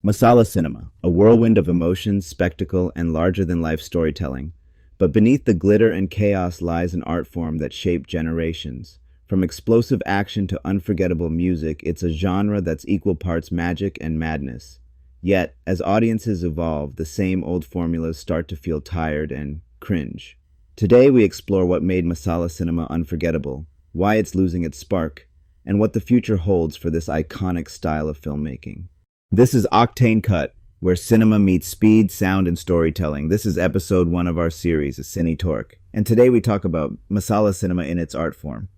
Masala Cinema, a whirlwind of emotions, spectacle, and larger-than-life storytelling. But beneath the glitter and chaos lies an art form that shaped generations. From explosive action to unforgettable music, it's a genre that's equal parts magic and madness. Yet, as audiences evolve, the same old formulas start to feel tired and cringe. Today we explore what made Masala Cinema unforgettable, why it's losing its spark, and what the future holds for this iconic style of filmmaking. This is Octane Cut, where cinema meets speed, sound, and storytelling. This is episode 1 of our series, CineTorque. And today we talk about Masala Cinema in its art form.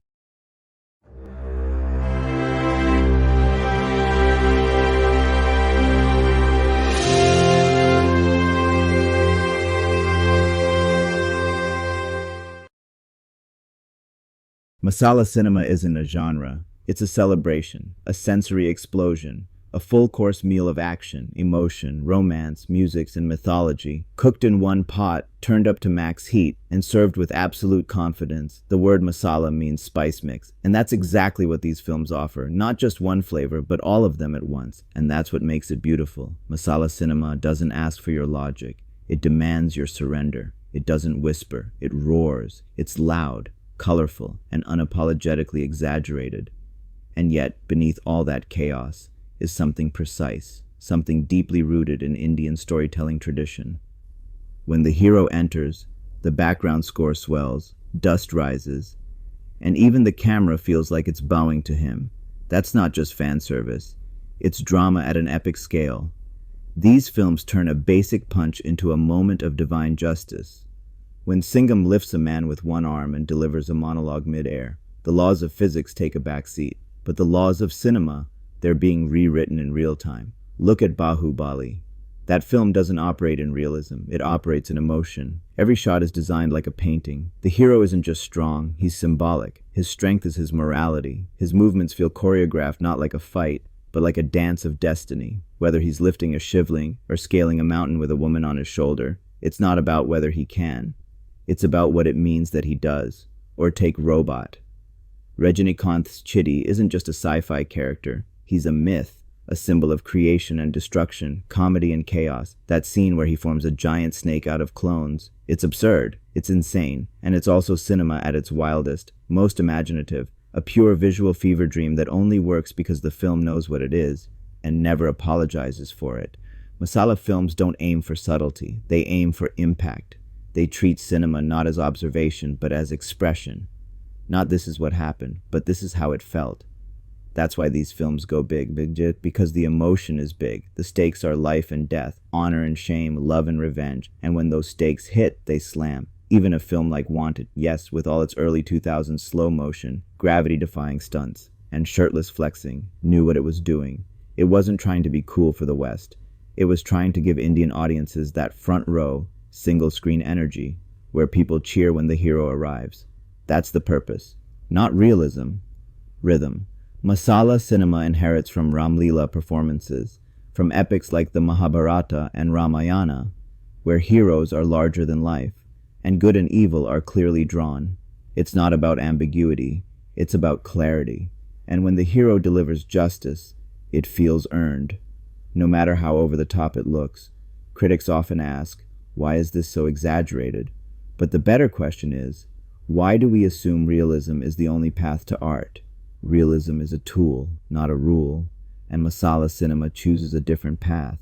Masala Cinema isn't a genre. It's a celebration, a sensory explosion. A full-course meal of action, emotion, romance, music, and mythology, cooked in one pot, turned up to max heat, and served with absolute confidence. The word masala means spice mix, and that's exactly what these films offer. Not just one flavor, but all of them at once, and that's what makes it beautiful. Masala Cinema doesn't ask for your logic. It demands your surrender. It doesn't whisper. It roars. It's loud, colorful, and unapologetically exaggerated. And yet, beneath all that chaos, is something precise, something deeply rooted in Indian storytelling tradition. When the hero enters, the background score swells, dust rises, and even the camera feels like it's bowing to him. That's not just fan service. It's drama at an epic scale. These films turn a basic punch into a moment of divine justice. When Singham lifts a man with one arm and delivers a monologue mid-air, the laws of physics take a back seat, but the laws of cinema, they're being rewritten in real time. Look at Baahubali. That film doesn't operate in realism, it operates in emotion. Every shot is designed like a painting. The hero isn't just strong, he's symbolic. His strength is his morality. His movements feel choreographed not like a fight, but like a dance of destiny. Whether he's lifting a shivling or scaling a mountain with a woman on his shoulder, it's not about whether he can. It's about what it means that he does. Or take Robot. Rajinikanth's Chitty isn't just a sci-fi character. He's a myth, a symbol of creation and destruction, comedy and chaos. That scene where he forms a giant snake out of clones. It's absurd, it's insane, and it's also cinema at its wildest, most imaginative, a pure visual fever dream that only works because the film knows what it is and never apologizes for it. Masala films don't aim for subtlety, they aim for impact. They treat cinema not as observation, but as expression. Not this is what happened, but this is how it felt. That's why these films go big, because the emotion is big. The stakes are life and death, honor and shame, love and revenge. And when those stakes hit, they slam. Even a film like Wanted, yes, with all its early 2000s slow motion, gravity-defying stunts, and shirtless flexing, knew what it was doing. It wasn't trying to be cool for the West. It was trying to give Indian audiences that front row, single-screen energy, where people cheer when the hero arrives. That's the purpose. Not realism, rhythm. Masala Cinema inherits from Ramlila performances, from epics like the Mahabharata and Ramayana, where heroes are larger than life, and good and evil are clearly drawn. It's not about ambiguity, it's about clarity. And when the hero delivers justice, it feels earned, no matter how over the top it looks. Critics often ask, why is this so exaggerated? But the better question is, why do we assume realism is the only path to art? Realism is a tool, not a rule, and Masala Cinema chooses a different path,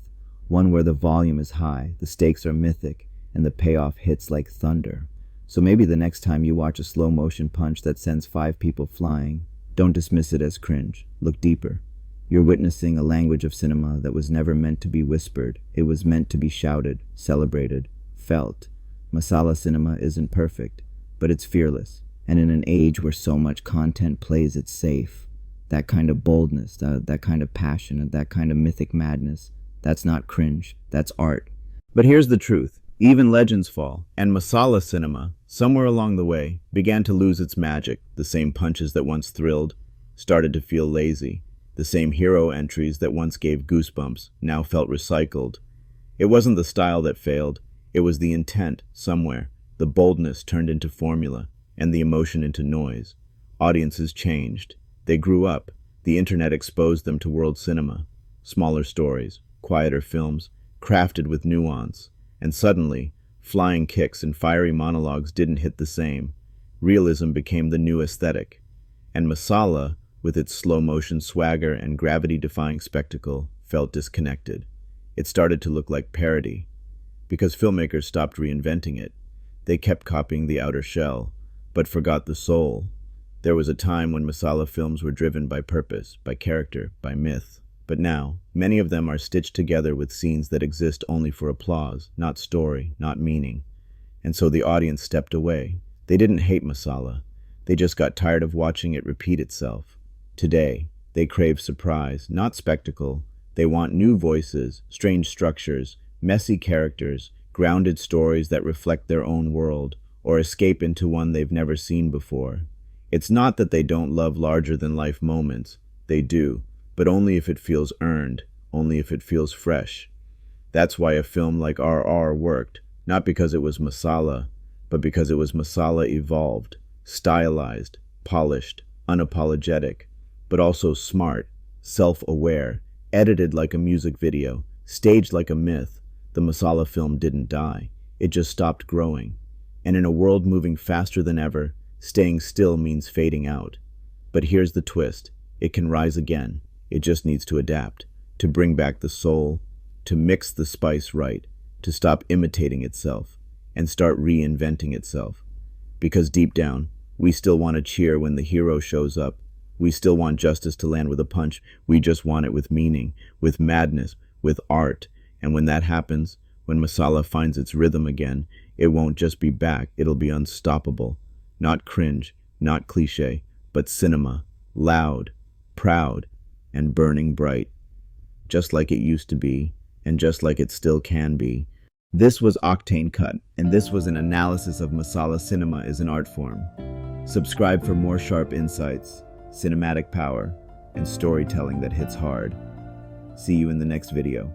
one where the volume is high, the stakes are mythic, and the payoff hits like thunder. So maybe the next time you watch a slow-motion punch that sends 5 people flying, don't dismiss it as cringe. Look deeper. You're witnessing a language of cinema that was never meant to be whispered. It was meant to be shouted, celebrated, felt. Masala Cinema isn't perfect, but it's fearless. And in an age where so much content plays it safe, that kind of boldness, that kind of passion, and that kind of mythic madness, that's not cringe, that's art. But here's the truth. Even legends fall, and Masala Cinema, somewhere along the way, began to lose its magic. The same punches that once thrilled started to feel lazy. The same hero entries that once gave goosebumps now felt recycled. It wasn't the style that failed, it was the intent somewhere. The boldness turned into formula, and the emotion into noise. Audiences changed. They grew up. The internet exposed them to world cinema. Smaller stories, quieter films, crafted with nuance. And suddenly, flying kicks and fiery monologues didn't hit the same. Realism became the new aesthetic. And Masala, with its slow-motion swagger and gravity-defying spectacle, felt disconnected. It started to look like parody. Because filmmakers stopped reinventing it. They kept copying the outer shell, but forgot the soul. There was a time when Masala films were driven by purpose, by character, by myth. But now, many of them are stitched together with scenes that exist only for applause, not story, not meaning. And so the audience stepped away. They didn't hate Masala. They just got tired of watching it repeat itself. Today, they crave surprise, not spectacle. They want new voices, strange structures, messy characters, grounded stories that reflect their own world, or escape into one they've never seen before. It's not that they don't love larger-than-life moments. They do, but only if it feels earned, only if it feels fresh. That's why a film like RR worked, not because it was Masala, but because it was Masala evolved, stylized, polished, unapologetic, but also smart, self-aware, edited like a music video, staged like a myth. The Masala film didn't die. It just stopped growing. And in a world moving faster than ever, staying still means fading out. But here's the twist. It can rise again. It just needs to adapt, to bring back the soul, to mix the spice right, to stop imitating itself, and start reinventing itself. Because deep down, we still want to cheer when the hero shows up. We still want justice to land with a punch. We just want it with meaning, with madness, with art. And when that happens, when Masala finds its rhythm again, it won't just be back, it'll be unstoppable. Not cringe, not cliche, but cinema, loud, proud, and burning bright. Just like it used to be, and just like it still can be. This was Octane Cut, and this was an analysis of Masala Cinema as an art form. Subscribe for more sharp insights, cinematic power, and storytelling that hits hard. See you in the next video.